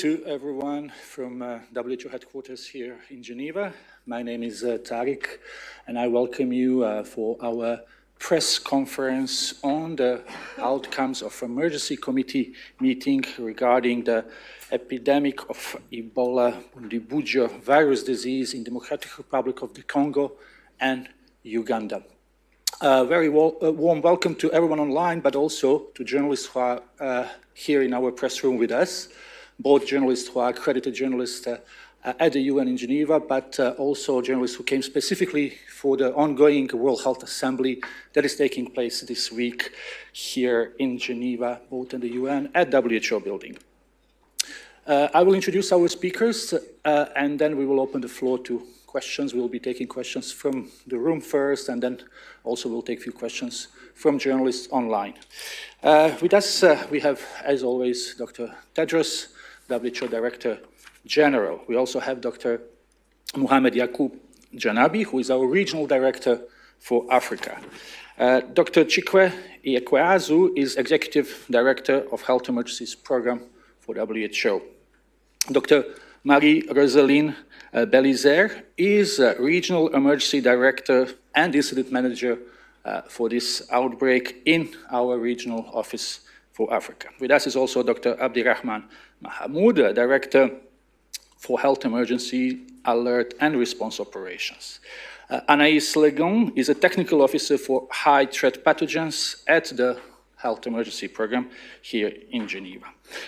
To everyone from WHO headquarters here in Geneva. My name is Tariq, and I welcome you for our press conference on the outcomes of emergency committee meeting regarding the epidemic of Ebola Bundibugyo virus disease in Democratic Republic of the Congo and Uganda. Very warm welcome to everyone online, but also to journalists who are here in our press room with us. Both journalists who are accredited journalists at the UN in Geneva, but also journalists who came specifically for the ongoing World Health Assembly that is taking place this week here in Geneva, both in the UN at WHO building. I will introduce our speakers, and then we will open the floor to questions. We will be taking questions from the room first, and then also we'll take a few questions from journalists online. With us, we have, as always, Dr. Tedros, WHO Director General. We also have Dr. Mohamed Yacoub Janabi, who is our Regional Director for Africa. Dr. Chikwe Ghebreyesus is Executive Director of Health Emergencies Program for WHO. Dr. Marie-Rosaline Belizer is Regional Emergency Director and Incident Manager for this outbreak in our regional office for Africa. With us is also Dr. Abdirahman Mahmoud, Director for Health Emergency Alert and Response Operations. Anaïs Legon is a Technical Officer for High Threat Pathogens at the Health Emergency Program here in Geneva.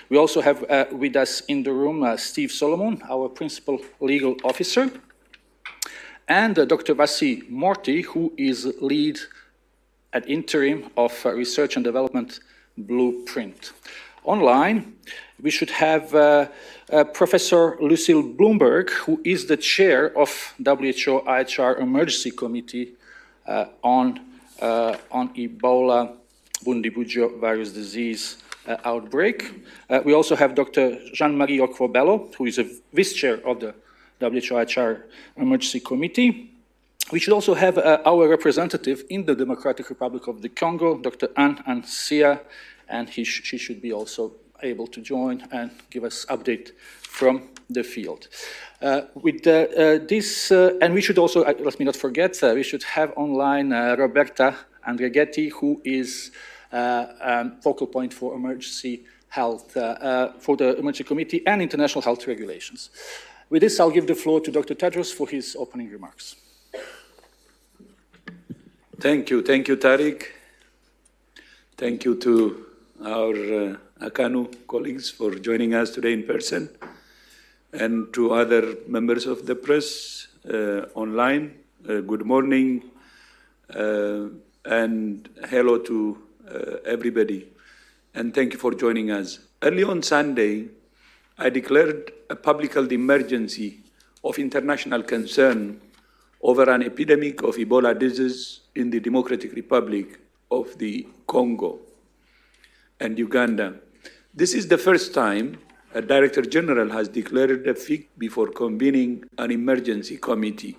We also have with us in the room Steve Solomon, our Principal Legal Officer, and Dr. Vasi Morty, who is lead at interim of Research and Development Blueprint. Online, we should have Professor Lucille Bloomberg, who is the chair of WHO IHR Emergency Committee on Ebola Bundibugyo virus disease outbreak. We also have Dr. Jean-Marie Ocrobello, who is a vice-chair of the WHO IHR Emergency Committee. We should also have our representative in the Democratic Republic of the Congo, Dr. Anne Ansia, and she should be also able to join and give us update from the field. With this, and we should also, let me not forget, we should have online Roberta Andreghetti, who is focal point for emergency health, for the Emergency Committee and International Health Regulations. With this, I'll give the floor to Dr. Tedros for his opening remarks. Thank you, Tariq. Thank you to our ACANU colleagues for joining us today in person, and to other members of the press online. Good morning, and hello to everybody, and thank you for joining us. Early on Sunday, I declared a public health emergency of international concern over an epidemic of Ebola disease in the Democratic Republic of the Congo and Uganda. This is the first time a Director General has declared a FIC before convening an emergency committee.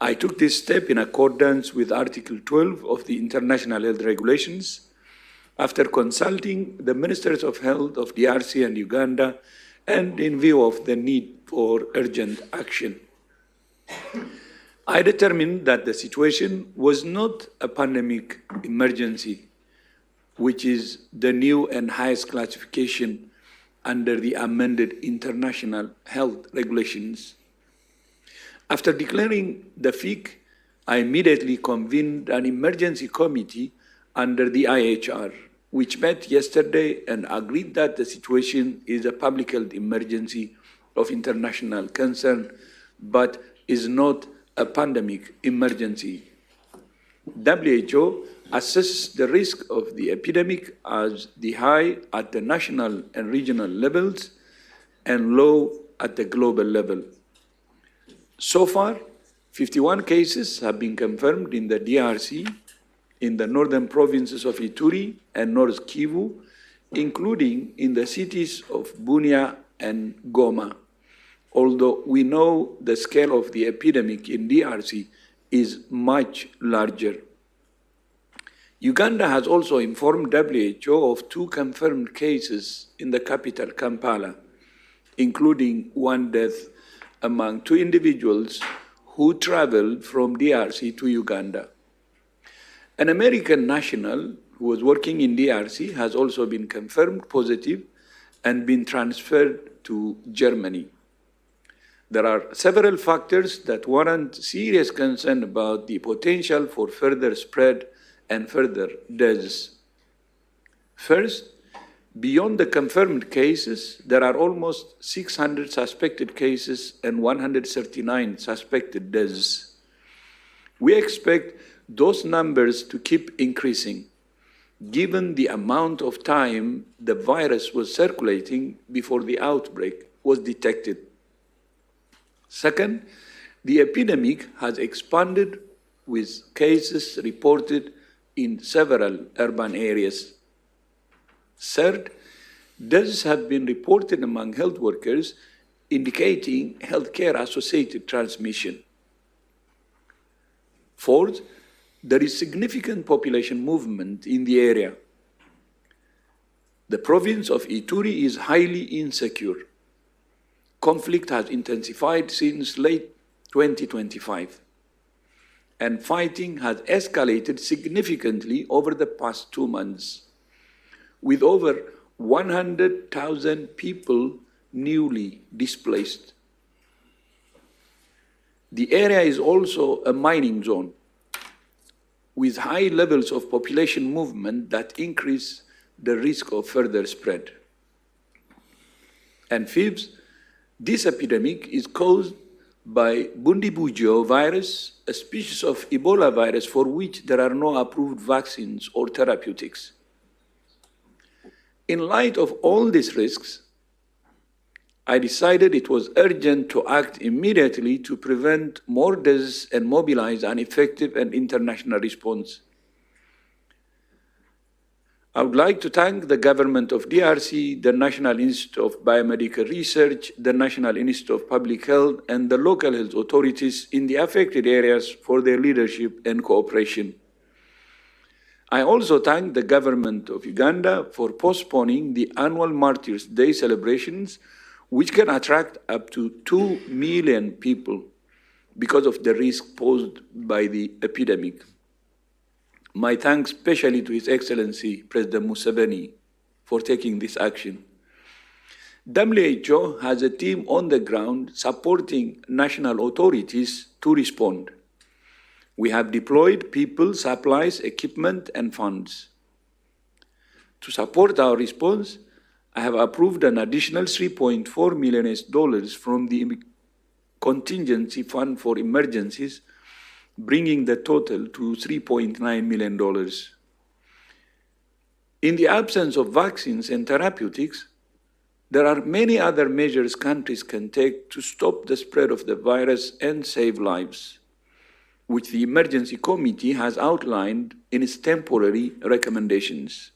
I took this step in accordance with Article 12 of the International Health Regulations after consulting the Ministers of Health of DRC and Uganda, and in view of the need for urgent action. I determined that the situation was not a pandemic emergency, which is the new and highest classification under the amended international health regulations. After declaring the FIC, I immediately convened an emergency committee under the IHR, which met yesterday and agreed that the situation is a public health emergency of international concern, but is not a pandemic emergency. WHO assesses the risk of the epidemic as the high at the national and regional levels and low at the global level. So far, 51 cases have been confirmed in the DRC, in the northern provinces of Ituri and North Kivu, including in the cities of Bunia and Goma, although we know the scale of the epidemic in DRC is much larger. Uganda has also informed WHO of 2 confirmed cases in the capital, Kampala, including one death among 2 individuals who traveled from DRC to Uganda. An American national who was working in DRC has also been confirmed positive and been transferred to Germany. There are several factors that warrant serious concern about the potential for further spread and further deaths. First, beyond the confirmed cases, there are almost 600 suspected cases and 139 suspected deaths. We expect those numbers to keep increasing, given the amount of time the virus was circulating before the outbreak was detected. Second, the epidemic has expanded with cases reported in several urban areas. Third, deaths have been reported among health workers, indicating healthcare-associated transmission. Fourth, there is significant population movement in the area. The province of Ituri is highly insecure. Conflict has intensified since late 2025, and fighting has escalated significantly over the past 2 months, with over 100,000 people newly displaced. The area is also a mining zone, with high levels of population movement that increase the risk of further spread. And fifth, this epidemic is caused by Bundibugyo virus, a species of Ebola virus for which there are no approved vaccines or therapeutics. In light of all these risks, I decided it was urgent to act immediately to prevent more deaths and mobilize an effective and international response. I would like to thank the government of DRC, the National Institute of Biomedical Research, the National Institute of Public Health, and the local health authorities in the affected areas for their leadership and cooperation. I also thank the government of Uganda for postponing the annual Martyrs' Day celebrations, which can attract up to 2 million people because of the risk posed by the epidemic. My thanks especially to His Excellency President Museveni for taking this action. WHO has a team on the ground supporting national authorities to respond. We have deployed people, supplies, equipment, and funds. To support our response, I have approved an additional $3.4 million from the Contingency Fund for Emergencies, bringing the total to $3.9 million. In the absence of vaccines and therapeutics, there are many other measures countries can take to stop the spread of the virus and save lives, which the Emergency Committee has outlined in its temporary recommendations.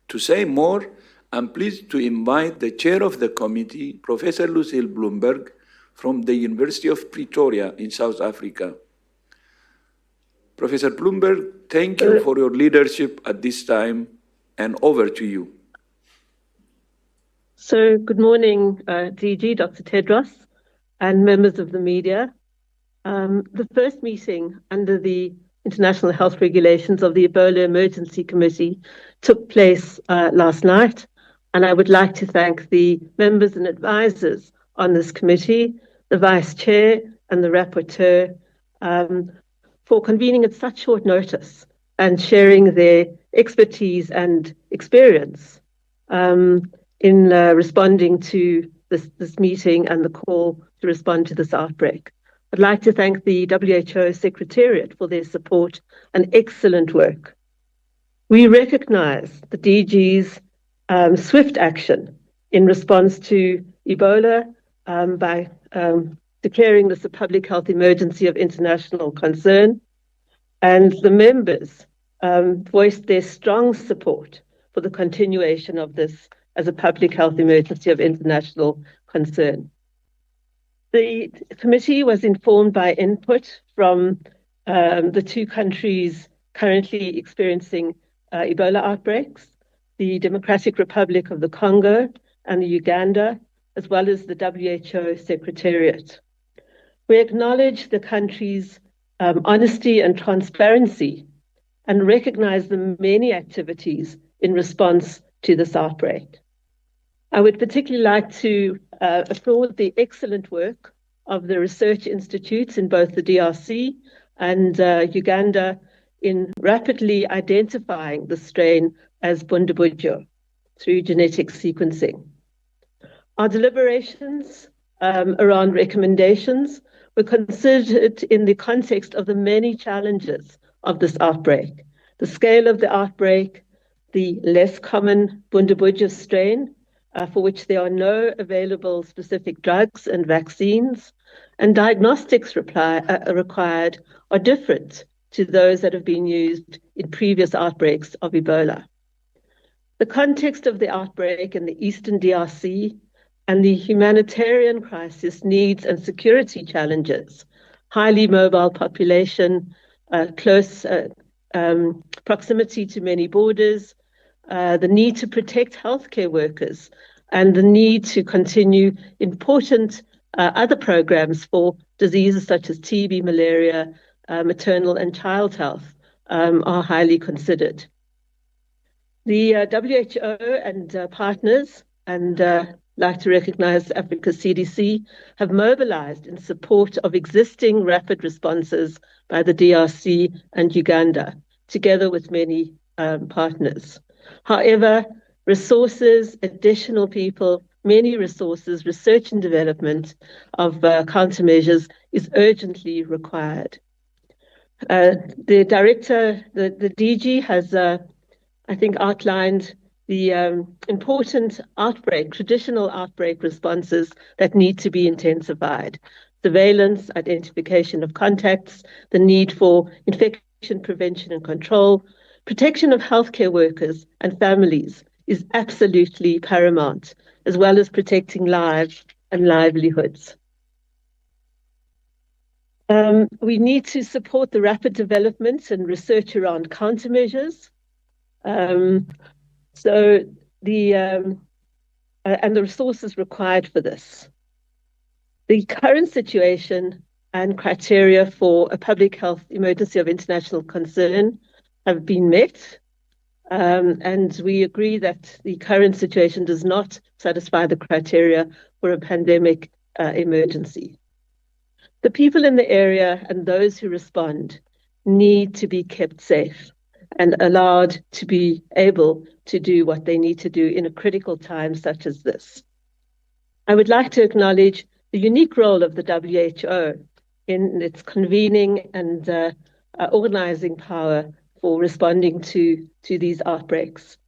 To say more, I'm pleased to invite the chair of the committee, Professor Lucille Bloomberg, from the University of Pretoria in South Africa. Professor Bloomberg, thank you for your leadership at this time, and over to you. So, good morning, DG, Dr. Tedros, and members of the media. The first meeting under the International Health Regulations of the Ebola Emergency Committee took place last night, and I would like to thank the members and advisors on this committee, the Vice Chair and the Rapporteur, for convening at such short notice and sharing their expertise and experience in responding to this meeting and the call to respond to this outbreak. I'd like to thank the WHO Secretariat for their support and excellent work. We recognize the DG's swift action in response to Ebola by declaring this a public health emergency of international concern, and the members voiced their strong support for the continuation of this as a public health emergency of international concern. The committee was informed by input from the 2 countries currently experiencing Ebola outbreaks, the Democratic Republic of the Congo and Uganda, as well as the WHO Secretariat. We acknowledge the country's honesty and transparency and recognize the many activities in response to this outbreak. I would particularly like to applaud the excellent work of the research institutes in both the DRC and Uganda in rapidly identifying the strain as Bundibugyo through genetic sequencing. Our deliberations around recommendations were considered in the context of the many challenges of this outbreak, the scale of the outbreak, the less common Bundibugyo strain, for which there are no available specific drugs and vaccines, and diagnostics required are different to those that have been used in previous outbreaks of Ebola. The context of the outbreak in the Eastern DRC and the humanitarian crisis needs and security challenges, highly mobile population, close proximity to many borders, the need to protect healthcare workers, and the need to continue important other programs for diseases such as TB, malaria, maternal and child health are highly considered. The WHO and partners, and like to recognize Africa's CDC, have mobilized in support of existing rapid responses by the DRC and Uganda, together with many partners. However, resources, additional people, many resources, research and development of countermeasures is urgently required. The director, the DG has, I think, outlined the important traditional outbreak responses that need to be intensified. Surveillance, identification of contacts, the need for infection prevention and control, protection of healthcare workers and families is absolutely paramount, as well as protecting lives and livelihoods. We need to support the rapid development and research around countermeasures. And the resources required for this. The current situation and criteria for a public health emergency of international concern have been met, and we agree that the current situation does not satisfy the criteria for a pandemic emergency. The people in the area and those who respond need to be kept safe and allowed to be able to do what they need to do in a critical time such as this. I would like to acknowledge the unique role of the WHO in its convening and organizing power for responding to these outbreaks.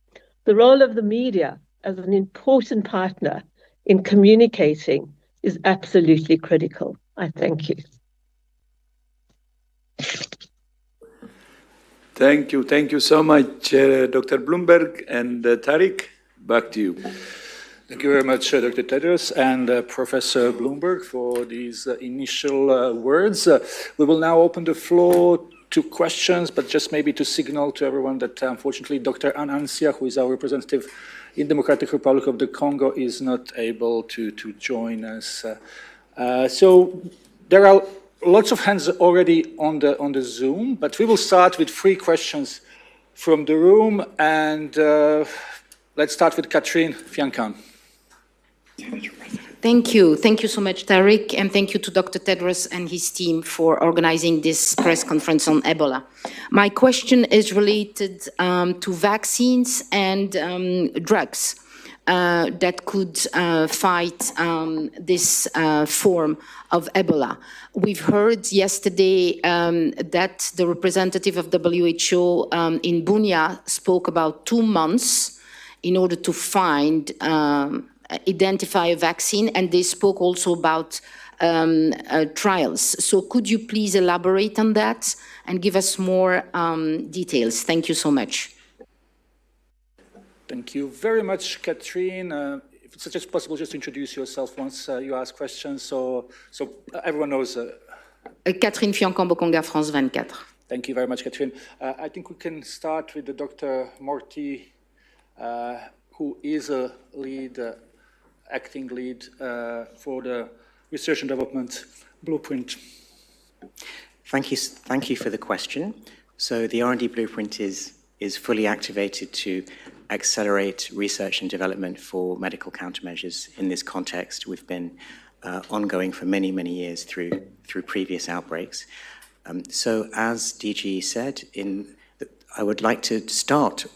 The role of the media as an important partner in communicating is absolutely critical. I thank you. Thank you. Thank you so much, Dr. Bloomberg. And Tariq, back to you. Thank you very much, Dr. Tedros and Professor Bloomberg, for these initial words. We will now open the floor to questions, but just maybe to signal to everyone that unfortunately Dr. Anancia, who is our representative in Democratic Republic of the Congo, is not able to join us. So there are lots of hands already on the Zoom, but we will start with 3 questions from the room, and let's start with Catherine Fiancan. Thank you. Thank you so much, Tariq, and thank you to Dr. Tedros and his team for organizing this press conference on Ebola. My question is related to vaccines and drugs that could fight this form of Ebola. We've heard yesterday that the representative of WHO in Bunia spoke about 2 months in order to find identify a vaccine, and they spoke also about trials. So could you please elaborate on that and give us more details? Thank you so much. Thank you very much, Catherine. If it's just possible, just introduce yourself once you ask questions, so everyone knows. Catherine Fiancan, Bokonga, France 24. Thank you very much, Catherine. I think we can start with Dr. Morty, who is a lead acting lead for the research and development blueprint. Thank you for the question. So the R&D blueprint is fully activated to accelerate research and development for medical countermeasures in this context. We've been ongoing for many, many years through previous outbreaks. So as DG said, I would like to start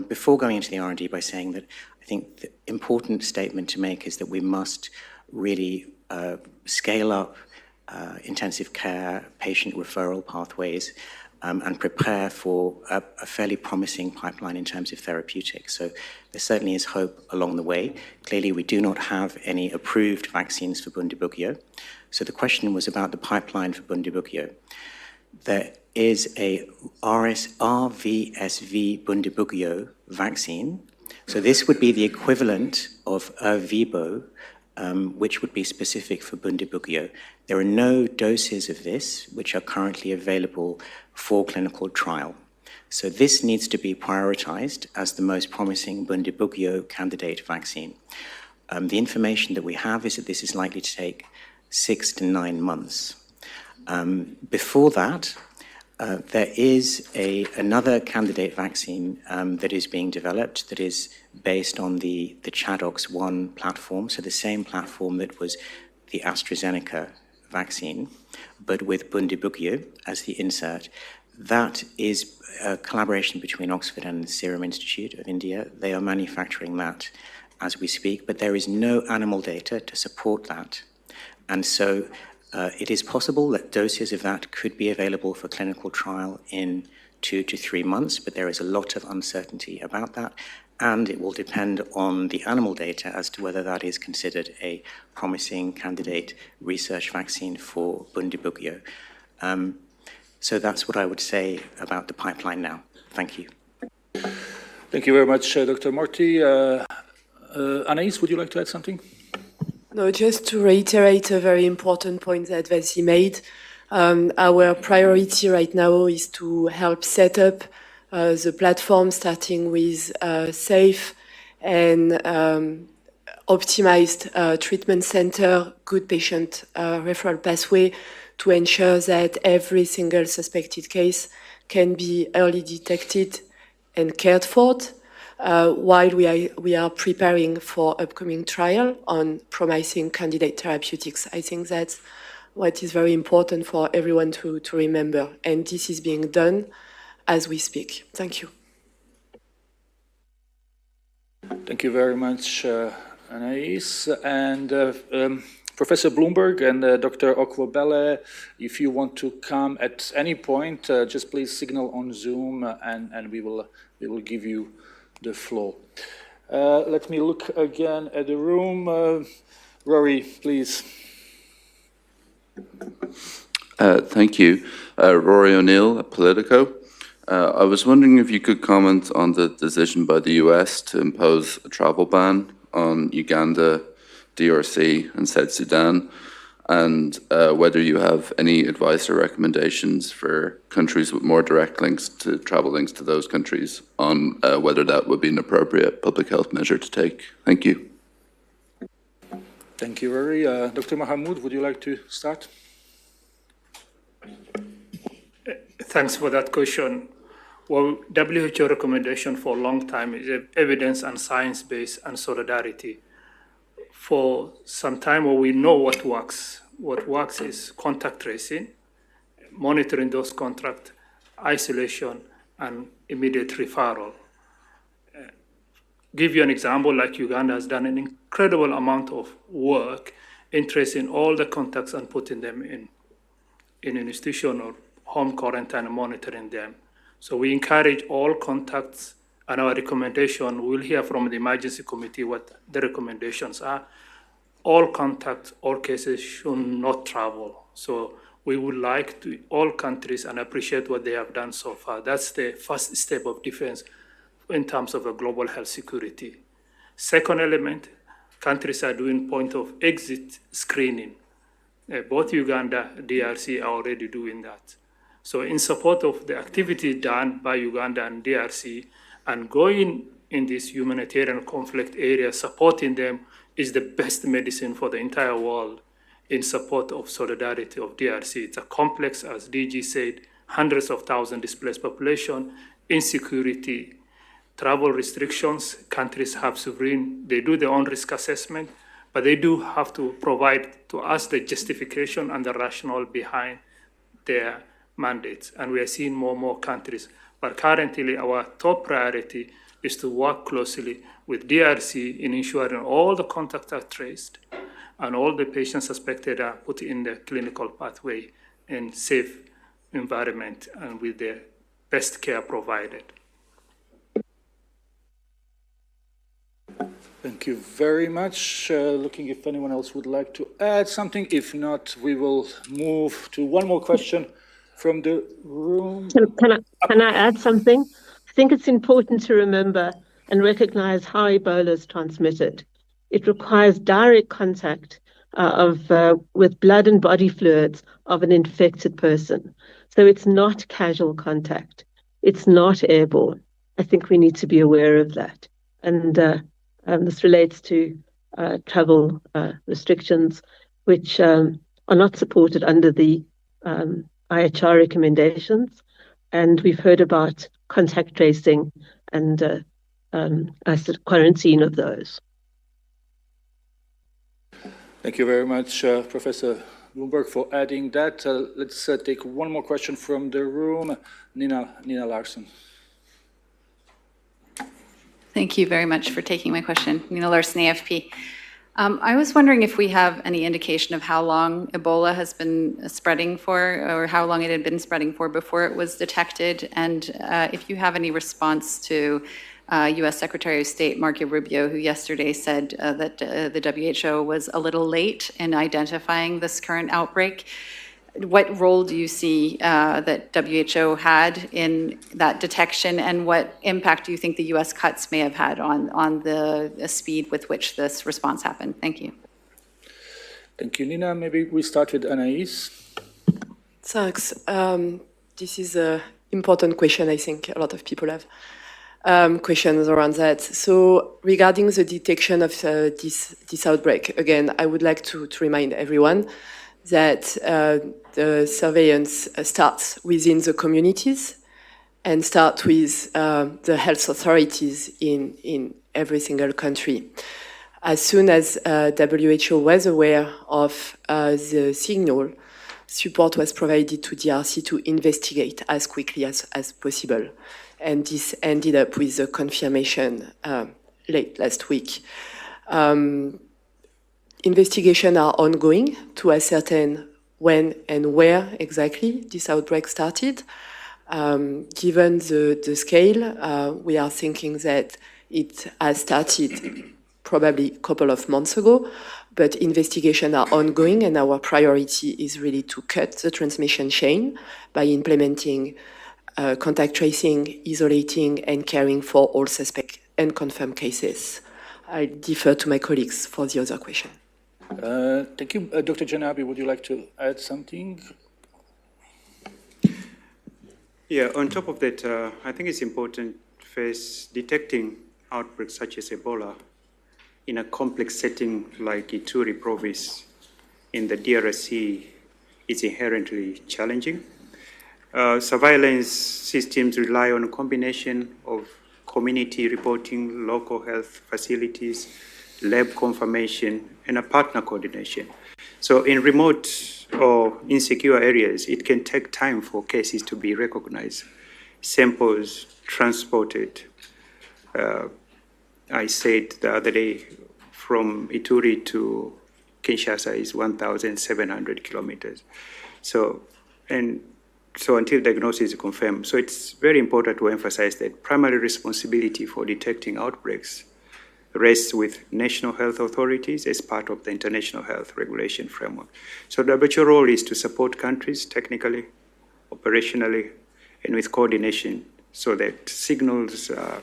before going into the R&D by saying that I think the important statement to make is that we must really scale up intensive care, patient referral pathways, and prepare for a fairly promising pipeline in terms of therapeutics. So there certainly is hope along the way. Clearly, we do not have any approved vaccines for Bundibugyo. So the question was about the pipeline for Bundibugyo. There is a RSV Bundibugyo vaccine. So this would be the equivalent of Ervebo, which would be specific for Bundibugyo. There are no doses of this which are currently available for clinical trial. So this needs to be prioritized as the most promising Bundibugyo candidate vaccine. The information that we have is that this is likely to take 6 to 9 months. Before that, there is another candidate vaccine that is being developed that is based on the ChAdOx1 platform, so the same platform that was the AstraZeneca vaccine, but with Bundibugyo as the insert. That is a collaboration between Oxford and the Serum Institute of India. They are manufacturing that as we speak, but there is no animal data to support that. And so it is possible that doses of that could be available for clinical trial in 2 to 3 months, but there is a lot of uncertainty about that, and it will depend on the animal data as to whether that is considered a promising candidate research vaccine for Bundibugyo. So that's what I would say about the pipeline now. Thank you. Thank you very much, Dr. Morty. Anaïs, would you like to add something? No, just to reiterate a very important point that Vassi made. Our priority right now is to help set up the platform, starting with safe and optimized treatment center, good patient referral pathway to ensure that every single suspected case can be early detected and cared for, while we are preparing for upcoming trial on promising candidate therapeutics. I think that's what is very important for everyone to remember, and this is being done as we speak. Thank you. Thank you very much, Anaïs. And Professor Bloomberg and Dr. Okwobele, if you want to come at any point, just please signal on Zoom, and we will give you the floor. Let me look again at the room. Rory, please. Thank you. Rory O'Neill at Politico. I was wondering if you could comment on the decision by the US to impose a travel ban on Uganda, DRC, and South Sudan, and whether you have any advice or recommendations for countries with more direct travel links to those countries on whether that would be an appropriate public health measure to take. Thank you. Thank you, Rory. Dr. Mahamoud, would you like to start? Thanks for that question. Well, WHO recommendation for a long time is evidence and science-based and solidarity. For some time, we know what works. What works is contact tracing, monitoring those contacts, isolation, and immediate referral. Give you an example, like Uganda has done an incredible amount of work in tracing all the contacts and putting them in an institution or home quarantine and monitoring them. So we encourage all contacts, and our recommendation, we'll hear from the emergency committee what the recommendations are. All contacts, all cases should not travel. So we would like to, all countries, and appreciate what they have done so far. That's the first step of defense in terms of a global health security. Second element, countries are doing point of exit screening. Both Uganda, DRC are already doing that. So in support of the activity done by Uganda and DRC and going in this humanitarian conflict area, supporting them is the best medicine for the entire world in support of solidarity of DRC. It's a complex, as DG said, hundreds of thousands displaced population, insecurity, travel restrictions. Countries have sovereign, they do their own risk assessment, but they do have to provide to us the justification and the rationale behind their mandates. And we are seeing more and more countries. But currently, our top priority is to work closely with DRC in ensuring all the contacts are traced and all the patients suspected are put in the clinical pathway in safe environment and with the best care provided. Thank you very much. Looking if anyone else would like to add something. If not, we will move to one more question from the room. Can I add something? I think it's important to remember and recognize how Ebola is transmitted. It requires direct contact with blood and body fluids of an infected person. So it's not casual contact. It's not airborne. I think we need to be aware of that. And this relates to travel restrictions, which are not supported under the IHR recommendations. And we've heard about contact tracing and quarantine of those. Thank you very much, Professor Bloomberg, for adding that. Let's take one more question from the room. Nina Larson. Thank you very much for taking my question. Nina Larson, AFP. I was wondering if we have any indication of how long Ebola has been spreading for, or how long it had been spreading for before it was detected, and if you have any response to U.S. Secretary of State Marco Rubio, who yesterday said that the WHO was a little late in identifying this current outbreak. What role do you see that WHO had in that detection, and what impact do you think the U.S. cuts may have had on the speed with which this response happened? Thank you. Thank you, Nina. Maybe we start with Anaïs. Thanks. This is an important question. I think a lot of people have questions around that. So regarding the detection of this outbreak, again, I would like to remind everyone that the surveillance starts within the communities and starts with the health authorities in every single country. As soon as WHO was aware of the signal, support was provided to DRC to investigate as quickly as possible. And this ended up with the confirmation late last week. Investigations are ongoing to ascertain when and where exactly this outbreak started. Given the scale, we are thinking that it has started probably a couple of months ago, but investigations are ongoing, and our priority is really to cut the transmission chain by implementing contact tracing, isolating, and caring for all suspect and confirmed cases. I defer to my colleagues for the other question. Thank you. Dr. Janabi, would you like to add something? Yeah, on top of that, I think it's important first detecting outbreaks such as Ebola in a complex setting like Ituri province in the DRC is inherently challenging. Surveillance systems rely on a combination of community reporting, local health facilities, lab confirmation, and a partner coordination. So in remote or insecure areas, it can take time for cases to be recognized, samples transported. I said the other day, from Ituri to Kinshasa is 1,700 kilometers. So until diagnosis is confirmed. So it's very important to emphasize that primary responsibility for detecting outbreaks rests with national health authorities as part of the international health regulation framework. So the WHO role is to support countries technically, operationally, and with coordination so that signals are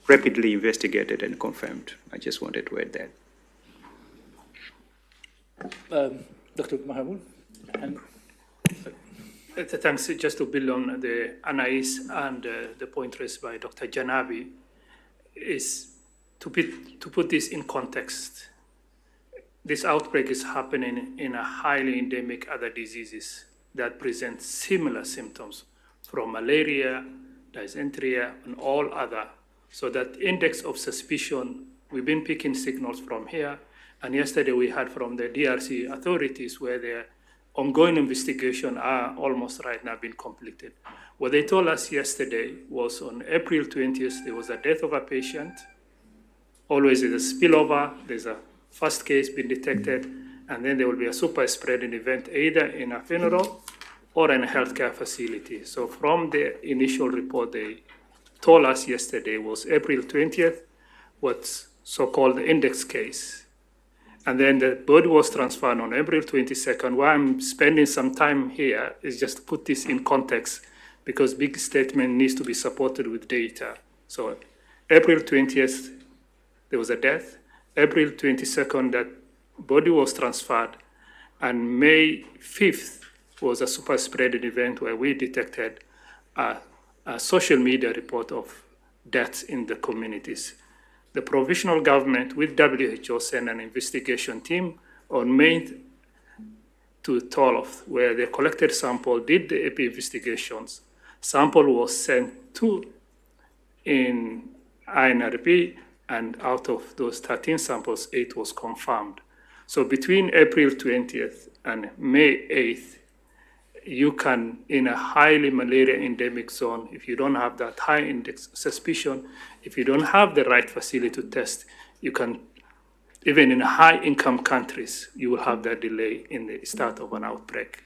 rapidly investigated and confirmed. I just wanted to add that. Dr. Mahamoud? Thanks. Just to build on the Anais and the point raised by Dr. Janabi, is to put this in context. this outbreak is happening in a highly endemic other diseases that present similar symptoms from malaria, dysentery, and all other. So that index of suspicion, we've been picking signals from here. And yesterday we heard from the DRC authorities where their ongoing investigation are almost right now being completed. What they told us yesterday was on April 20th, there was a death of a patient. Always there's a spillover, there's a first case being detected, and then there will be a super spreading event either in a funeral or in a healthcare facility. So from the initial report they told us yesterday was April 20th, what's so-called the index case. And then the body was transferred on April 22nd. Why I'm spending some time here is just to put this in context because big statement needs to be supported with data. So April 20th, there was a death. April 22nd, that body was transferred. And May 5th was a super spreading event where we detected a social media report of deaths in the communities. The provisional government with WHO sent an investigation team on May to 12th, where they collected sample, did the EP investigations. Sample was sent to in INRP, and out of those 13 samples, 8 was confirmed. So between April 20th and May 8th, you can, in a highly malaria endemic zone, if you don't have that high index suspicion, if you don't have the right facility to test, you can, even in high income countries, you will have that delay in the start of an outbreak.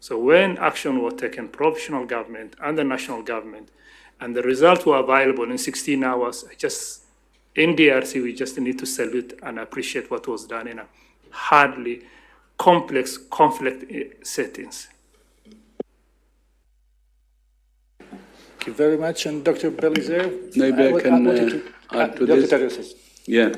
So when action was taken, provisional government and the national government, and the results were available in 16 hours, in DRC, we just need to salute and appreciate what was done in a hardly complex conflict settings. Thank you very much. And Dr. Belizer, Maybe I can add to this. Dr. Tedros. Yeah.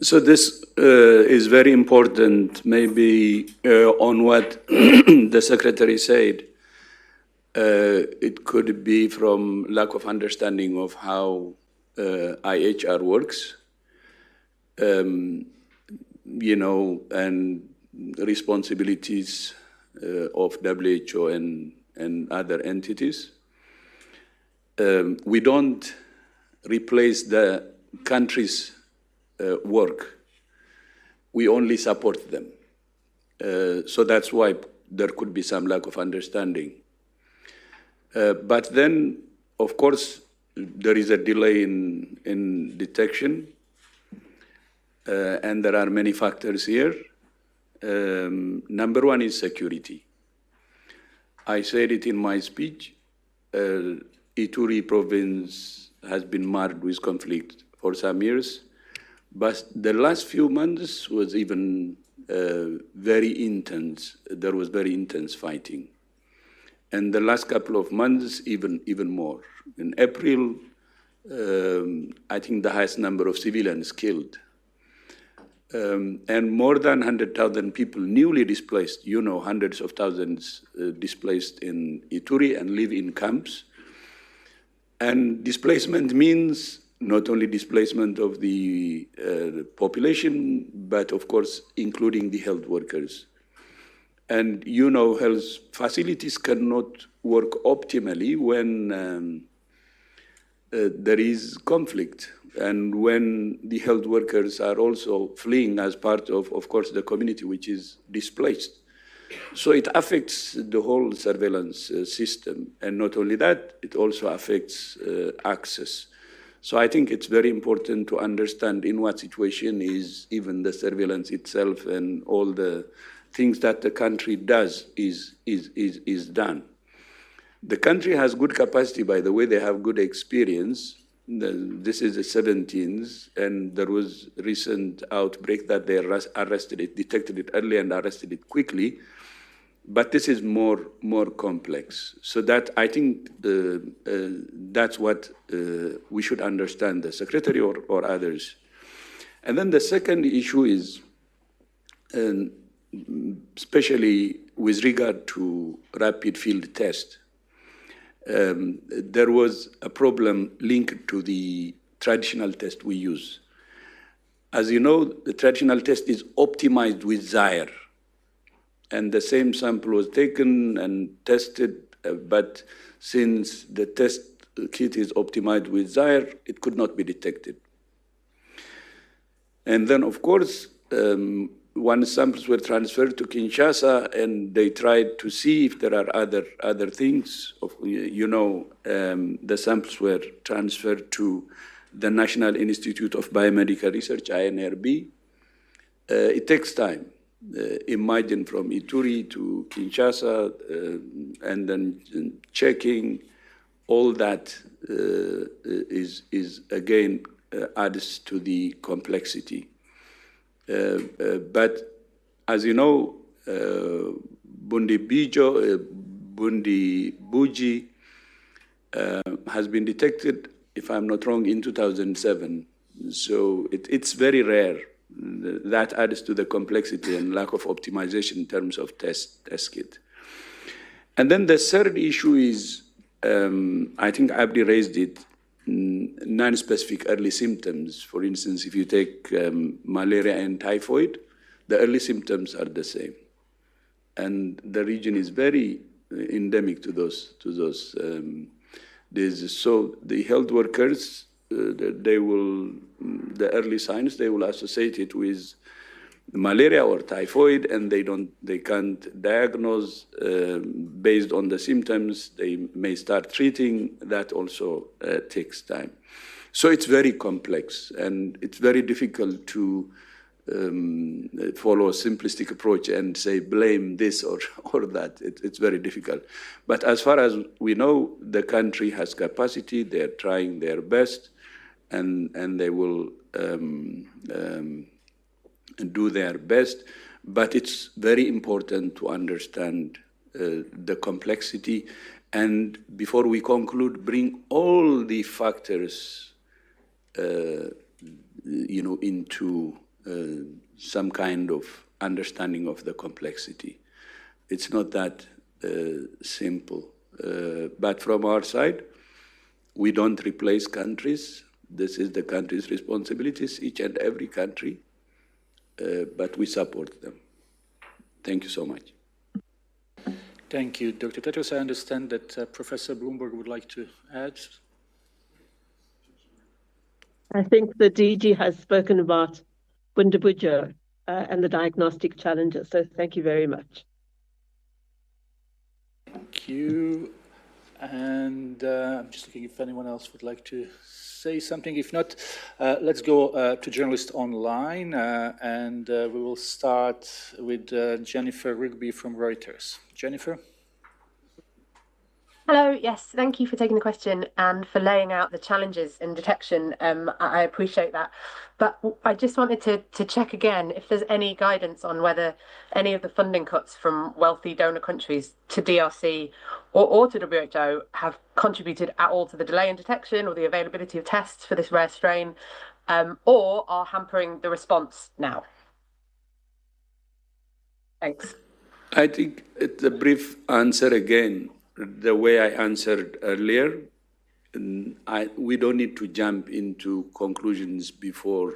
So this is very important, maybe on what the Secretary said. It could be from lack of understanding of how IHR works, and responsibilities of WHO and other entities. We don't replace the country's work. We only support them. So that's why there could be some lack of understanding. But then, of course, there is a delay in detection, and there are many factors here. Number one is security. I said it in my speech. Ituri province has been marred with conflict for some years, but the last few months was even very intense. There was very intense fighting. And the last couple of months, even more. In April, I think the highest number of civilians killed. And more than 100,000 people newly displaced, hundreds of thousands displaced in Ituri and live in camps. And displacement means not only displacement of the population, but of course, including the health workers. And health facilities cannot work optimally when there is conflict and when the health workers are also fleeing as part of course, the community which is displaced. So it affects the whole surveillance system. And not only that, it also affects access. So I think it's very important to understand in what situation is even the surveillance itself and all the things that the country does is done. The country has good capacity, by the way, they have good experience. This is the 17th, and there was recent outbreak that they arrested it, detected it early and arrested it quickly. But this is more complex. So that I think that's what we should understand, the Secretary or others. And then the second issue is, especially with regard to rapid field test, there was a problem linked to the traditional test we use. As you know, the traditional test is optimized with Zaire. And the same sample was taken and tested, but since the test kit is optimized with Zaire, it could not be detected. And then, of course, one samples were transferred to Kinshasa, and they tried to see if there are other things. The samples were transferred to the National Institute of Biomedical Research, INRB. It takes time. Imagine from Ituri to Kinshasa, and then checking all that is again adds to the complexity. But as you know, Bundi Buji has been detected, if I'm not wrong, in 2007. So it's very rare. That adds to the complexity and lack of optimization in terms of test kit. And then the third issue is, I think Abdi raised it, non-specific early symptoms. For instance, if you take malaria and typhoid, the early symptoms are the same. And the region is very endemic to those diseases. So the health workers, the early signs, they will associate it with malaria or typhoid, and they can't diagnose based on the symptoms. They may start treating. That also takes time. So it's very complex, and it's very difficult to follow a simplistic approach and say blame this or that. It's very difficult. But as far as we know, the country has capacity. They're trying their best, and they will do their best. But it's very important to understand the complexity, and before we conclude, bring all the factors into some kind of understanding of the complexity. It's not that simple. But from our side, we don't replace countries. This is the country's responsibilities, each and every country, but we support them. Thank you so much. Thank you, Dr. Tedros. I understand that Professor Bloomberg would like to add. I think the DG has spoken about Bundabujo and the diagnostic challenges. So thank you very much. Thank you. And I'm just looking if anyone else would like to say something. If not, let's go to journalists online, and we will start with Jennifer Rigby from Reuters. Jennifer? Hello, yes, thank you for taking the question and for laying out the challenges in detection. I appreciate that. But I just wanted to check again if there's any guidance on whether any of the funding cuts from wealthy donor countries to DRC or to WHO have contributed at all to the delay in detection or the availability of tests for this rare strain, or are hampering the response now. Thanks. I think it's a brief answer again. The way I answered earlier, we don't need to jump into conclusions before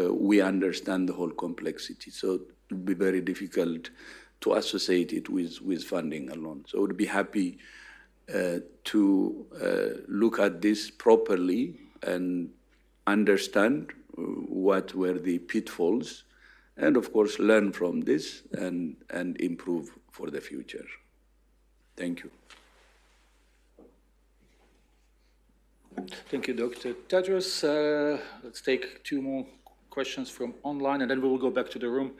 we understand the whole complexity. So it would be very difficult to associate it with funding alone. So I would be happy to look at this properly and understand what were the pitfalls, and of course learn from this and improve for the future. Thank you. Thank you, Dr. Tedros. Let's take two more questions from online, and then we will go back to the room.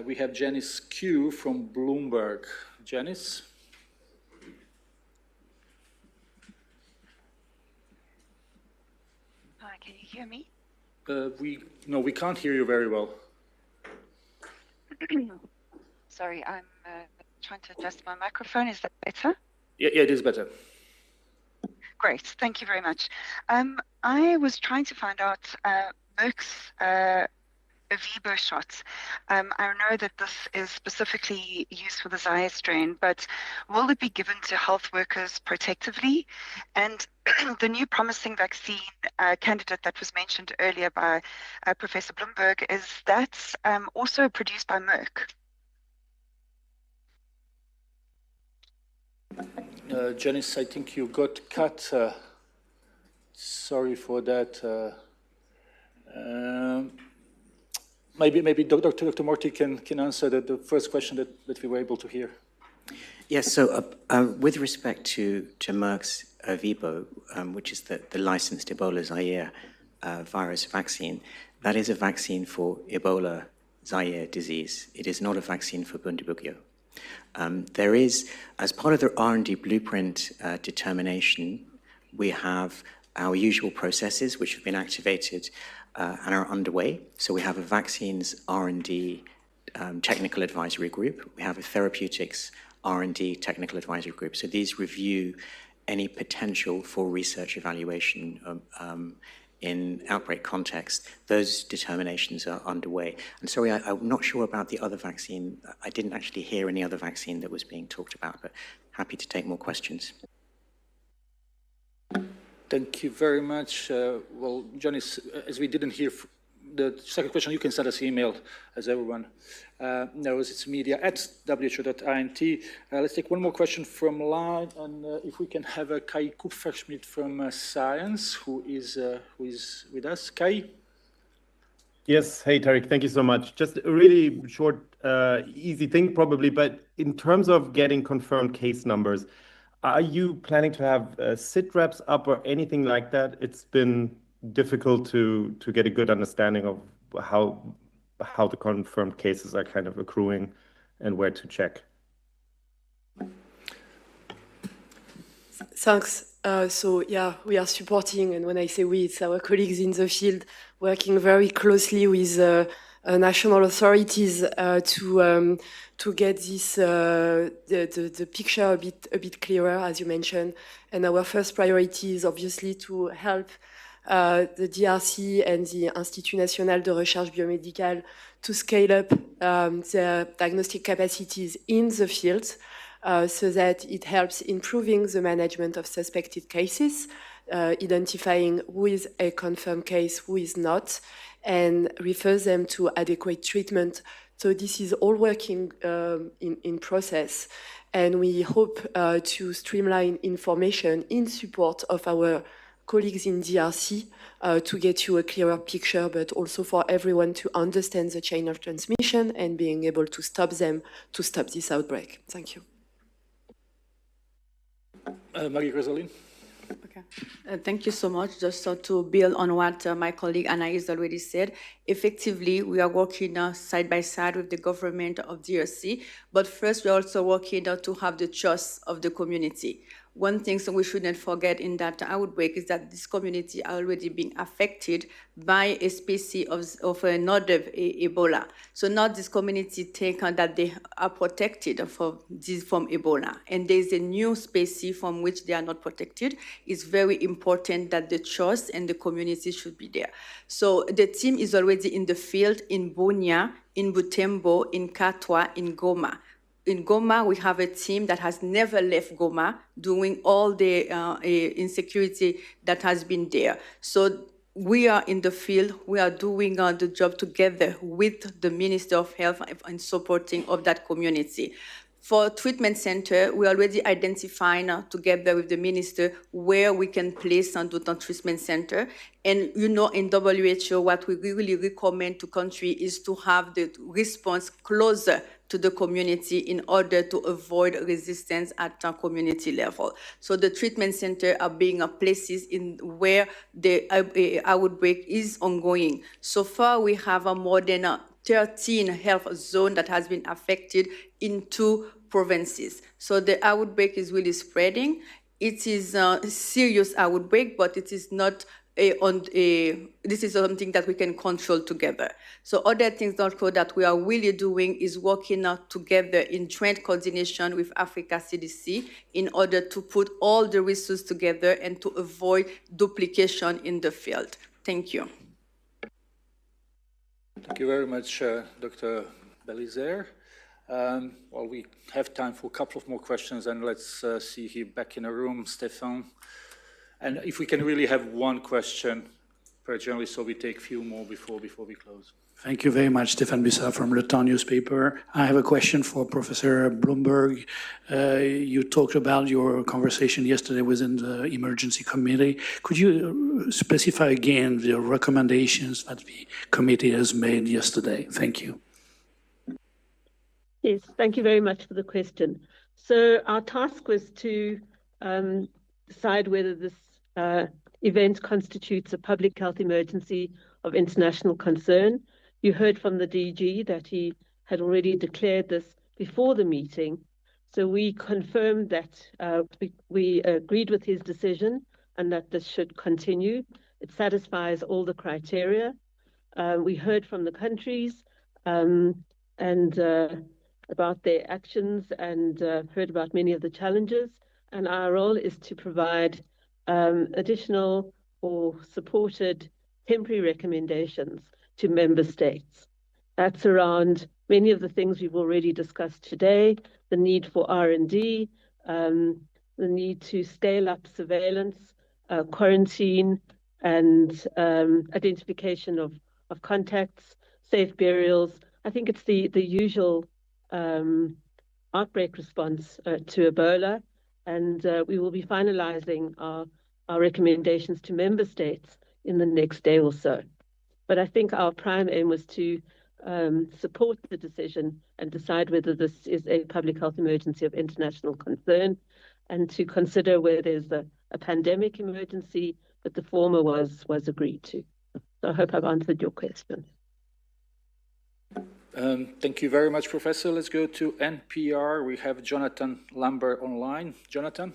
We have Janice Q from Bloomberg. Janice? Hi, can you hear me? No, we can't hear you very well. Sorry, I'm trying to adjust my microphone. Is that better? Yeah, it is better. Great, thank you very much. I was trying to find out Merck's Ebola shots. I know that this is specifically used for the Zaire strain, but will it be given to health workers protectively? And the new promising vaccine candidate that was mentioned earlier by Professor Bloomberg, is that also produced by Merck? Janice, I think you got cut. Sorry for that. Maybe Dr. Morty can answer the first question that we were able to hear. Yes, so with respect to Merck's Ervebo, which is the licensed Ebola Zaire virus vaccine, that is a vaccine for Ebola Zaire disease. It is not a vaccine for Bundibugyo. There is, as part of the R&D blueprint determination, we have our usual processes which have been activated and are underway. So we have a vaccines R&D technical advisory group. We have a therapeutics R&D technical advisory group. So these review any potential for research evaluation in outbreak context. Those determinations are underway. And sorry, I'm not sure about the other vaccine. I didn't actually hear any other vaccine that was being talked about, but happy to take more questions. Thank you very much. Well, Janice, as we didn't hear the second question, you can send us email, as everyone knows. It's media@who.int. Let's take one more question from line, and if we can have Kai Kupferschmidt from Science, who is with us. Kai? Yes. Hey, Tariq. Thank you so much. Just a really short, easy thing, probably, but in terms of getting confirmed case numbers, are you planning to have sit reps up or anything like that? It's been difficult to get a good understanding of how the confirmed cases are kind of accruing and where to check. Thanks. So yeah, we are supporting, and when I say we, it's our colleagues in the field working very closely with national authorities to get this the picture a bit clearer, as you mentioned. And our first priority is obviously to help the DRC and the Institut National de Recherche Biomédicale to scale up their diagnostic capacities in the field so that it helps improving the management of suspected cases, identifying who is a confirmed case, who is not, and refers them to adequate treatment. So this is all working in process, and we hope to streamline information in support of our colleagues in DRC to get you a clearer picture, but also for everyone to understand the chain of transmission and being able to stop them, to stop this outbreak. Thank you. Marie-Rosaline? Okay. Thank you so much. Just to build on what my colleague Anaïs already said, effectively, we are working side by side with the government of DRC, but first we're also working to have the trust of the community. One thing we shouldn't forget in that outbreak is that this community are already being affected by a species of another Ebola. So now this community think that they are protected from Ebola. And there's a new species from which they are not protected. It's very important that the trust and the community should be there. So the team is already in the field in Bunia, in Butembo, in Katwa, in Goma. In Goma, we have a team that has never left Goma, doing all the insecurity that has been there. So we are in the field, we are doing the job together with the Minister of Health and supporting of that community. For treatment center, we already identifying together with the minister where we can place the treatment center. And you know, in WHO, what we really recommend to country is to have the response closer to the community in order to avoid resistance at a community level. So the treatment center are being places in where the outbreak is ongoing. So far, we have more than 13 health zones that has been affected in 2 provinces. So the outbreak is really spreading. It is a serious outbreak, but it is not this is something that we can control together. So other things also that we are really doing is working together in joint coordination with Africa CDC in order to put all the resources together and to avoid duplication in the field. Thank you. Thank you very much, Dr. Belizaire. Well, we have time for a couple of more questions, and let's see here back in the room, Stefan. And if we can really have one question per journalist, so we take a few more before we close. Thank you very much, Stéphane Bussa from Le Temps newspaper. I have a question for Professor Bloomberg. You talked about your conversation yesterday within the emergency committee. Could you specify again the recommendations that the committee has made yesterday? Thank you. Yes, thank you very much for the question. So our task was to decide whether this event constitutes a public health emergency of international concern. You heard from the DG that he had already declared this before the meeting. So we confirmed that we agreed with his decision and that this should continue. It satisfies all the criteria. We heard from the countries and about their actions and heard about many of the challenges. And our role is to provide additional or supported temporary recommendations to member states. That's around many of the things we've already discussed today, the need for R&D, the need to scale up surveillance, quarantine, and identification of contacts, safe burials. I think it's the usual outbreak response to Ebola, and we will be finalizing our recommendations to member states in the next day or so. But I think our prime aim was to support the decision and decide whether this is a public health emergency of international concern, and to consider where there's a pandemic emergency, but the former was agreed to. So I hope I've answered your question. Thank you very much, Professor. Let's go to NPR. We have Jonathan Lambert online. Jonathan?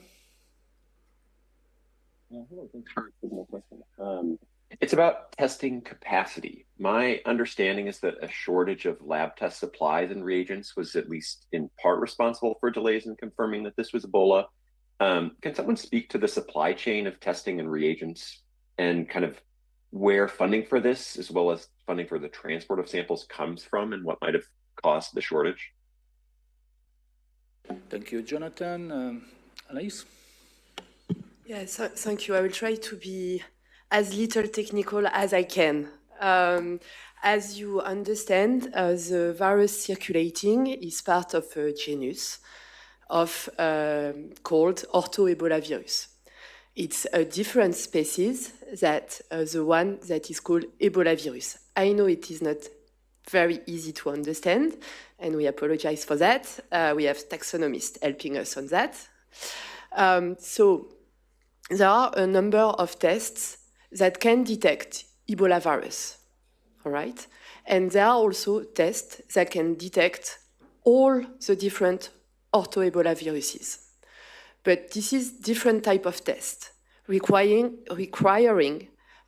Hello, thanks for taking my question. It's about testing capacity. My understanding is that a shortage of lab test supplies and reagents was at least in part responsible for delays in confirming that this was Ebola. Can someone speak to the supply chain of testing and reagents and kind of where funding for this, as well as funding for the transport of samples, comes from and what might have caused the shortage? Thank you, Jonathan. Anaïs? Yes, thank you. I will try to be as little technical as I can. As you understand, the virus circulating is part of a genus of called ortho-Ebola-virus. It's a different species that the one that is called Ebola virus. I know it is not very easy to understand, and we apologize for that. We have taxonomists helping us on that. So there are a number of tests that can detect Ebola virus, all right? And there are also tests that can detect all the different ortho-Ebola viruses. But this is different type of test, requiring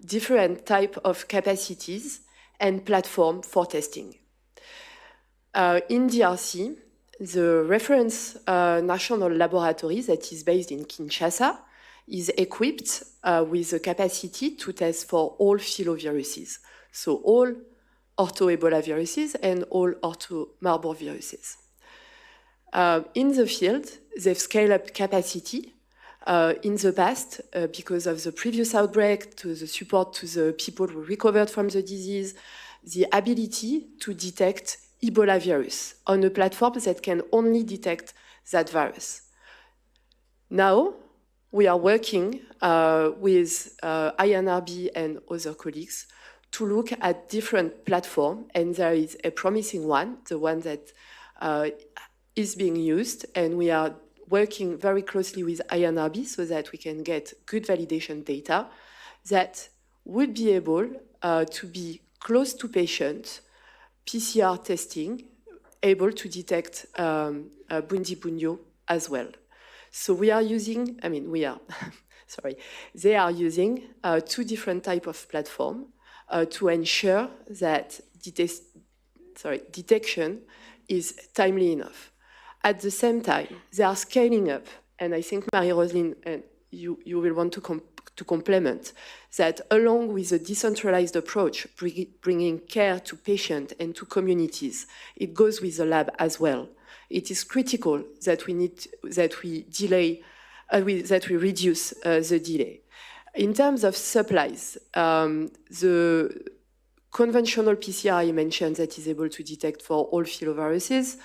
different type of capacities and platform for testing. In DRC, the reference national laboratory that is based in Kinshasa is equipped with the capacity to test for all filoviruses, so all ortho-Ebola viruses and all ortho-Marburg viruses. In the field, they've scaled up capacity in the past because of the previous outbreak, to the support to the people who recovered from the disease, the ability to detect Ebola virus on a platform that can only detect that virus. Now, we are working with INRB and other colleagues to look at different platforms, and there is a promising one, the one that is being used, and we are working very closely with INRB so that we can get good validation data that would be able to be close to patient PCR testing, able to detect Bundibugyo as well. So we are using, they are using two different types of platform to ensure that detection is timely enough. At the same time, they are scaling up, and I think Marie-Roseline, you will want to to complement that, along with a decentralized approach, bringing care to patients and to communities, it goes with the lab as well. It is critical that we reduce the delay. In terms of supplies, the conventional PCR I mentioned that is able to detect for all filoviruses,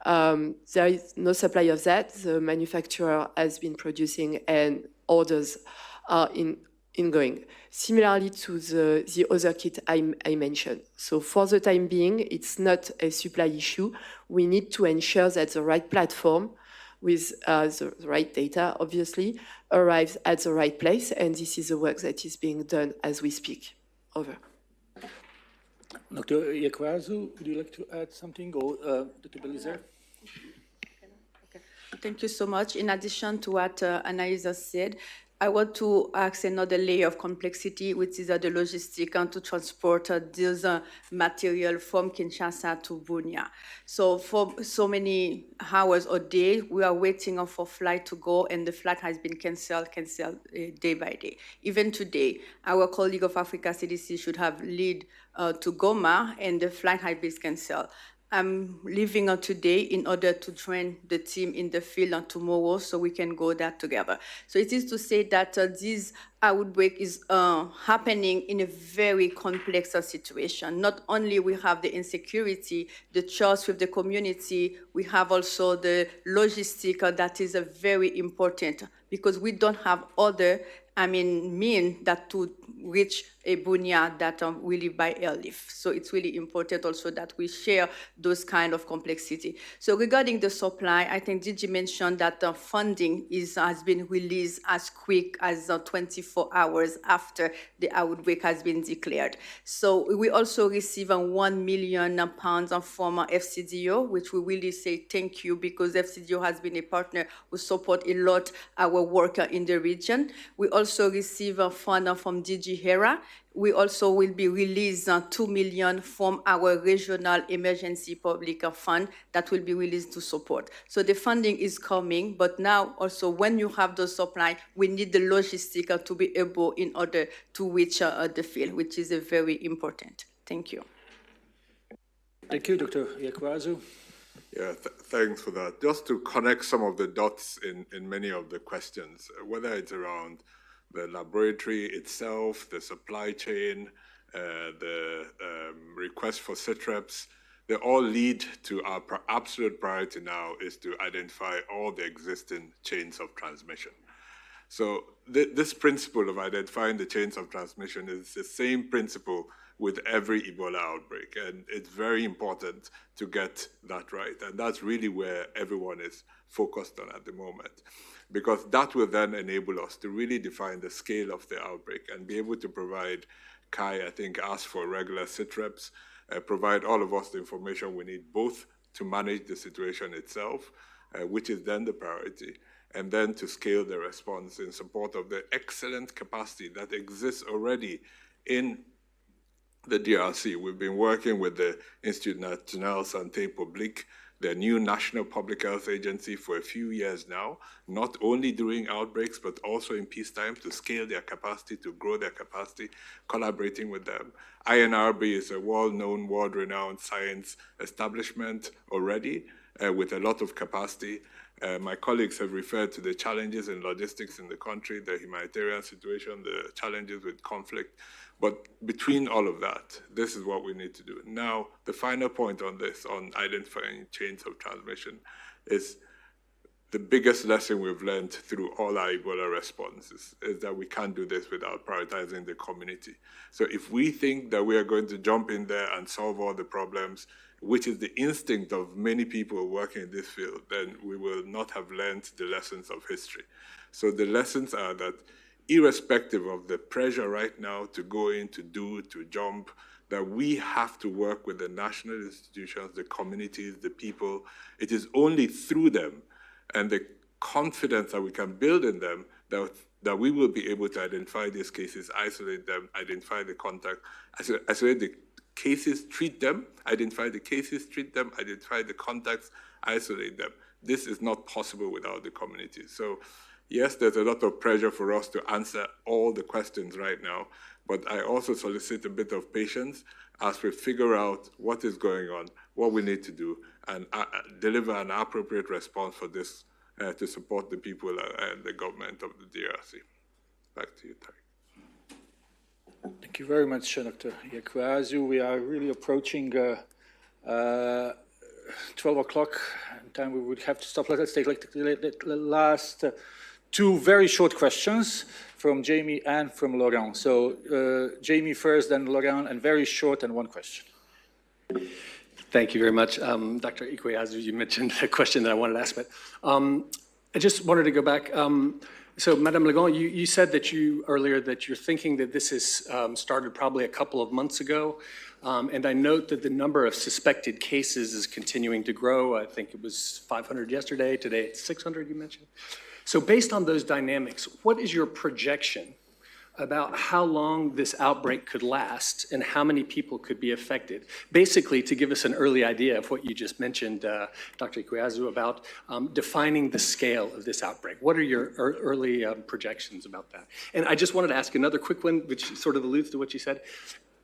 there is no supply of that. The manufacturer has been producing and orders are ingoing. Similarly to the other kit I mentioned. So for the time being, it's not a supply issue. We need to ensure that the right platform with the right data, obviously, arrives at the right place, and this is the work that is being done as we speak. Over. Dr. Ghebreyesus, would you like to add something, or Dr. Belizer? Thank you so much. In addition to what Anaïsa said, I want to ask another layer of complexity, which is the logistic and to transport this material from Kinshasa to Bunia. So for so many hours or day, we are waiting for flight to go, and the flight has been canceled day by day. Even today, our colleague of Africa CDC should have lead to Goma, and the flight has been canceled. I'm leaving today in order to join the team in the field tomorrow so we can go there together. So it is to say that this outbreak is happening in a very complex situation. Not only we have the insecurity, the trust with the community, we have also the logistic that is very important because we don't have other mean that to reach a Bunia that we live by airlift. So it's really important also that we share those kind of complexity. So regarding the supply, I think Gigi mentioned that the funding has been released as quick as 24 hours after the outbreak has been declared. So we also receive £1 million from FCDO, which we really say thank you because FCDO has been a partner who support a lot our work in the region. We also receive a fund from DG HERA. We also will be released $2 million from our regional emergency public fund that will be released to support. So the funding is coming, but now also when you have the supply, we need the logistic to be able in order to reach the field, which is very important. Thank you. Thank you, Dr. Ghebreyesus. Yeah, thanks for that. Just to connect some of the dots in many of the questions, whether it's around the laboratory itself, the supply chain, the request for CITREPs, they all lead to our absolute priority now is to identify all the existing chains of transmission. So this principle of identifying the chains of transmission is the same principle with every Ebola outbreak, and it's very important to get that right. And that's really where everyone is focused on at the moment, because that will then enable us to really define the scale of the outbreak and be able to provide, Kai, I think, ask for regular CITREPs, provide all of us the information we need both to manage the situation itself, which is then the priority, and then to scale the response in support of the excellent capacity that exists already in the DRC. We've been working with the Institut National Santé Publique, their new national public health agency, for a few years now, not only during outbreaks, but also in peacetime, to scale their capacity, to grow their capacity, collaborating with them. INRB is a well-known, world-renowned science establishment already, with a lot of capacity. My colleagues have referred to the challenges in logistics in the country, the humanitarian situation, the challenges with conflict. But between all of that, this is what we need to do. Now, the final point on this, on identifying chains of transmission, is the biggest lesson we've learned through all our Ebola responses is that we can't do this without prioritizing the community. So if we think that we are going to jump in there and solve all the problems, which is the instinct of many people working in this field, then we will not have learned the lessons of history. So the lessons are that irrespective of the pressure right now to go in, to do, to jump, that we have to work with the national institutions, the communities, the people. It is only through them and the confidence that we can build in them that we will be able to identify these cases, isolate them, identify the contact, isolate the cases, treat them, identify the cases, treat them, identify the contacts, isolate them. This is not possible without the community. So Yes, there's a lot of pressure for us to answer all the questions right now, but I also solicit a bit of patience as we figure out what is going on, what we need to do, and deliver an appropriate response for this to support the people and the government of the DRC. Back to you, Tariq. Thank you very much, Dr. Ghebreyesus. We are really approaching 12 o'clock, time we would have to stop. Let's take the last two very short questions from Jamie and from Laurent. So Jamie first, then Laurent, and very short and one question. Thank you very much. Dr. Ghebreyesus, you mentioned a question that I wanted to ask, but I just wanted to go back. So, Madame Legon, you said that earlier that you're thinking that this has started probably a couple of months ago, and I note that the number of suspected cases is continuing to grow. I think it was 500 yesterday. Today it's 600, you mentioned. So based on those dynamics, what is your projection about how long this outbreak could last and how many people could be affected? Basically, to give us an early idea of what you just mentioned, Dr. Ghebreyesus, about defining the scale of this outbreak. What are your early projections about that? And I just wanted to ask another quick one, which sort of alludes to what you said.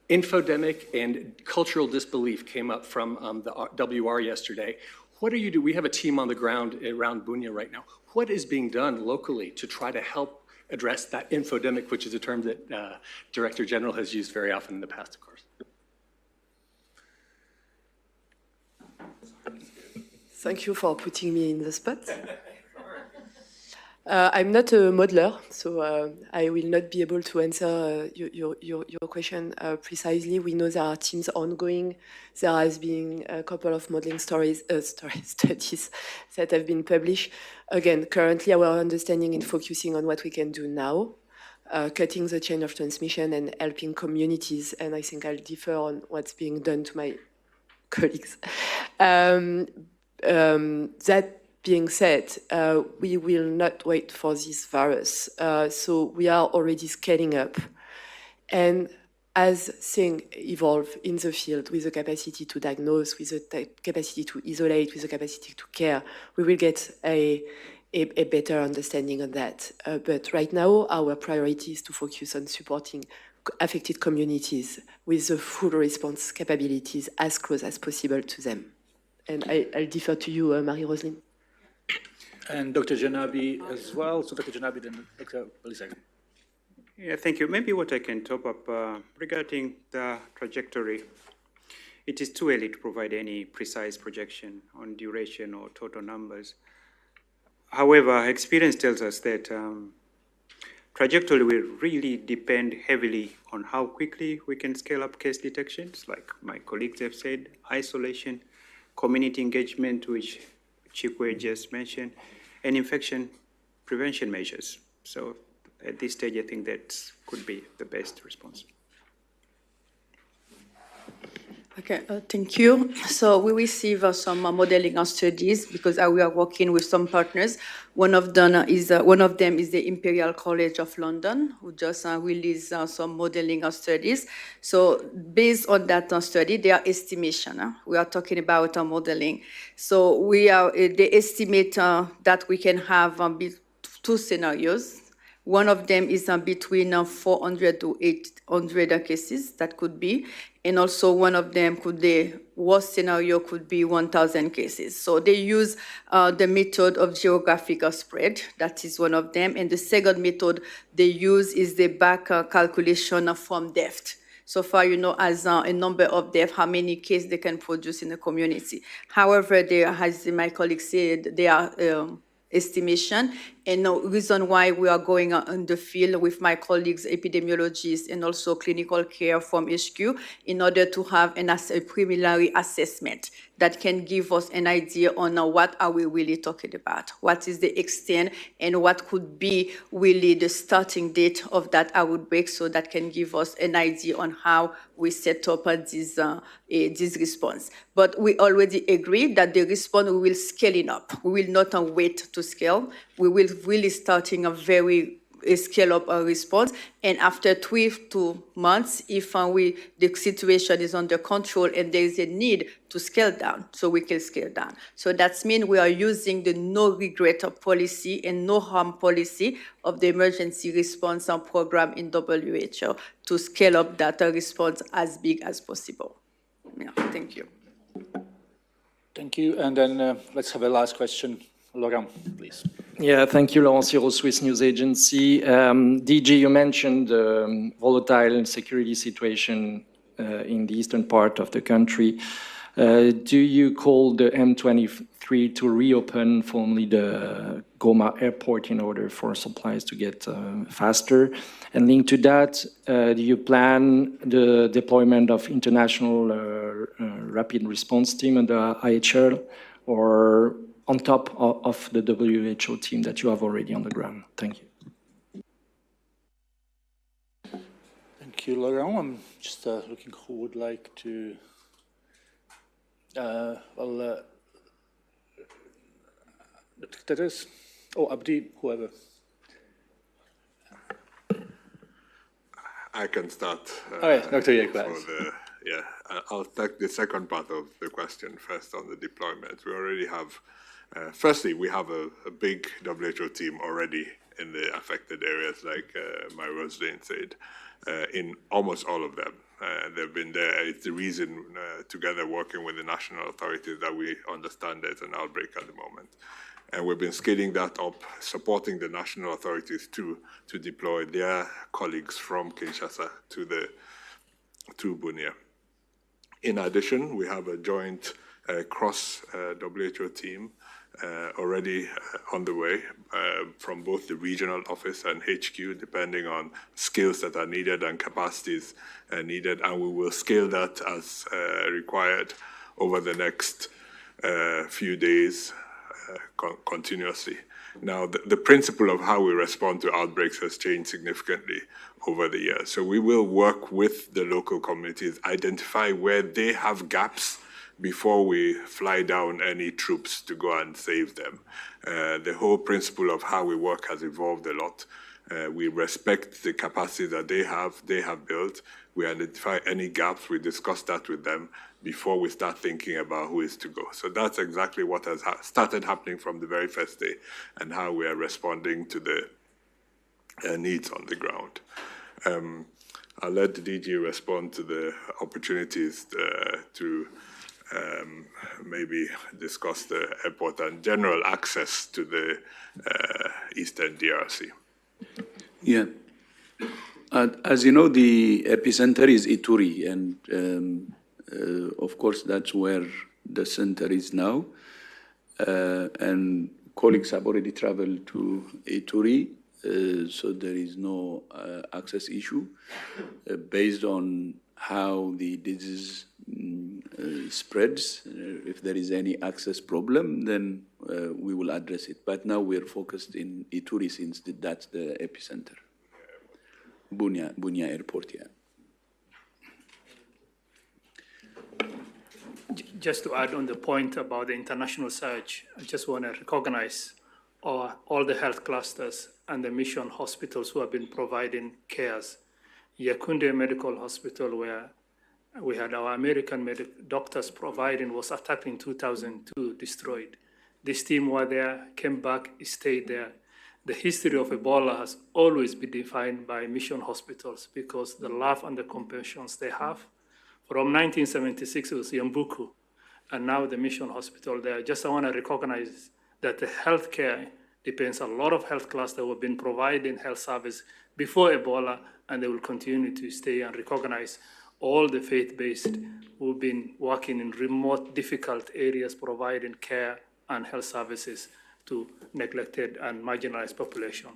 Infodemic and cultural disbelief came up from the WR yesterday. What do you do? We have a team on the ground around Bunia right now. What is being done locally to try to help address that infodemic, which is a term that Director General has used very often in the past, of course? Thank you for putting me in the spot. I'm not a modeler, so I will not be able to answer your question precisely. We know there are teams ongoing. There has been a couple of modeling studies that have been published. Again, currently our understanding is focusing on what we can do now, cutting the chain of transmission and helping communities, and I think I'll differ on what's being done to my colleagues. That being said, we will not wait for this virus. So we are already scaling up. And as things evolve in the field with the capacity to diagnose, with the capacity to isolate, with the capacity to care, we will get a better understanding of that. But right now, our priority is to focus on supporting affected communities with the full response capabilities as close as possible to them. And I'll defer to you, Marie-Roseline. And Dr. Janabi as well. So Dr. Janabi, then Dr. Balisek. Yeah, thank you. Maybe what I can top up regarding the trajectory, it is too early to provide any precise projection on duration or total numbers. However, experience tells us that trajectory will really depend heavily on how quickly we can scale up case detections, like my colleagues have said, isolation, community engagement, which Chikwe just mentioned, and infection prevention measures. So at this stage, I think that could be the best response. Okay, thank you. So we receive some modeling studies because we are working with some partners. One of them is the Imperial College of London, who just released some modeling studies. So based on that study, their estimation, we are talking about modeling. So they estimate that we can have two scenarios. One of them is between 400 to 800 cases, that could be. And also one of them the worst scenario could be 1,000 cases. So they use the method of geographic spread. That is one of them. And the second method they use is the back calculation from death. So far, as a number of deaths, how many cases they can produce in the community. However, as my colleague said, they are estimation, and the reason why we are going on the field with my colleagues, epidemiologists, and also clinical care from HQ, in order to have a preliminary assessment that can give us an idea on what are we really talking about, what is the extent, and what could be really the starting date of that outbreak, so that can give us an idea on how we set up this response. But we already agree that the response, we will scale it up. We will not wait to scale. We will really starting a very scale up our response. And after 2 months, if the situation is under control and there is a need to scale down, so we can scale down. So that means we are using the no regret policy and no harm policy of the emergency response program in WHO to scale up that response as big as possible. Yeah, thank you. Thank you. And then let's have a last question. Laurent, please. Yeah, thank you, Laurent Siro, Swiss News Agency. DG, you mentioned the volatile security situation in the eastern part of the country. Do you call the M23 to reopen formally the Goma airport in order for supplies to get faster? And linked to that, do you plan the deployment of international rapid response team and the IHL, or on top of the WHO team that you have already on the ground? Thank you. Thank you, Laurent. I'm just looking who would like to... Dr. Tedros, or Abdi, whoever. I can start. Dr. Yekbaz. I'll take the second part of the question first on the deployment. We already have, firstly, we have a big WHO team already in the affected areas, like my Roslyn said, in almost all of them. They've been there. It's the reason, together working with the national authorities, that we understand there's an outbreak at the moment. And we've been scaling that up, supporting the national authorities too, to deploy their colleagues from Kinshasa to Bunia. In addition, we have a joint cross-WHO team already on the way from both the regional office and HQ, depending on skills that are needed and capacities needed, and we will scale that as required over the next few days continuously. Now, the principle of how we respond to outbreaks has changed significantly over the years. So we will work with the local communities, identify where they have gaps before we fly down any troops to go and save them. The whole principle of how we work has evolved a lot. We respect the capacity that they have built. We identify any gaps, we discuss that with them before we start thinking about who is to go. So that's exactly what has started happening from the very first day, and how we are responding to the needs on the ground. I'll let the DG respond to the opportunities to maybe discuss the airport and general access to the Eastern DRC. Yeah. As you know, the epicenter is Ituri, and of course, that's where the center is now. And colleagues have already traveled to Ituri, so there is no access issue. Based on how the disease spreads, if there is any access problem, then we will address it. But now we're focused in Ituri, since that's the epicenter. Bunia Airport, yeah. Just to add on the point about the international surge, I just want to recognize all the health clusters and the mission hospitals who have been providing cares. Yaoundé Medical Hospital, where we had our American doctors providing, was attacked in 2002, destroyed. This team were there, came back, stayed there. The history of Ebola has always been defined by mission hospitals because the love and the compassion they have. From 1976, it was Yambuku, and now the mission hospital there. Just I want to recognize that the healthcare depends a lot of health clusters who have been providing health service before Ebola, and they will continue to stay, and recognize all the faith-based who've been working in remote, difficult areas, providing care and health services to neglected and marginalized population.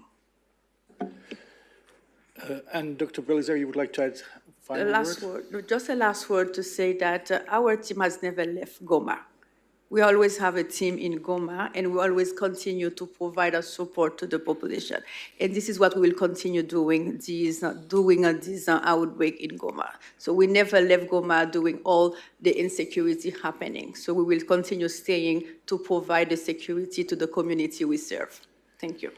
And Dr. Belizer, you would like to add final word? Just a last word to say that our team has never left Goma. We always have a team in Goma, and we always continue to provide our support to the population. And this is what we will continue doing, this outbreak in Goma. So we never left Goma doing all the insecurity happening. So we will continue staying to provide the security to the community we serve. Thank you.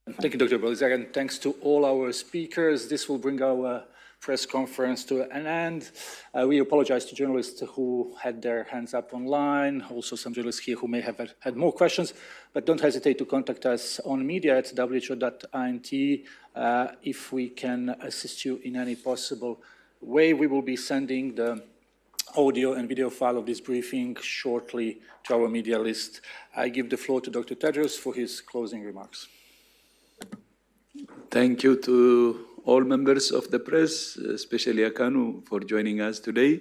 Thank you, Dr. Belizag, and thanks to all our speakers. This will bring our press conference to an end. We apologize to journalists who had their hands up online, also some journalists here who may have had more questions, but don't hesitate to contact us on media@who.int if we can assist you in any possible way. We will be sending the audio and video file of this briefing shortly to our media list. I give the floor to Dr. Tedros for his closing remarks. Thank you to all members of the press, especially Akanu, for joining us today.